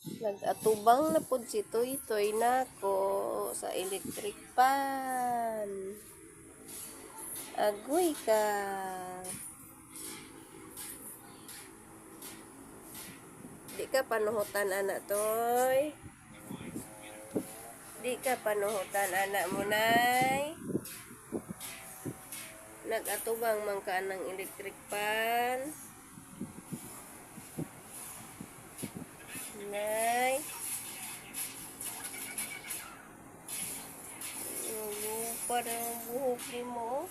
Nag-atubang na pud si Toy-Toy nako sa electric pan. Agoy ka. Di ka panuhutan anak Toy. Di ka panuhutan anak mo nay. Nag-atubang man ka ng electric pan. Nay. Lupa na ang buhok ni mo.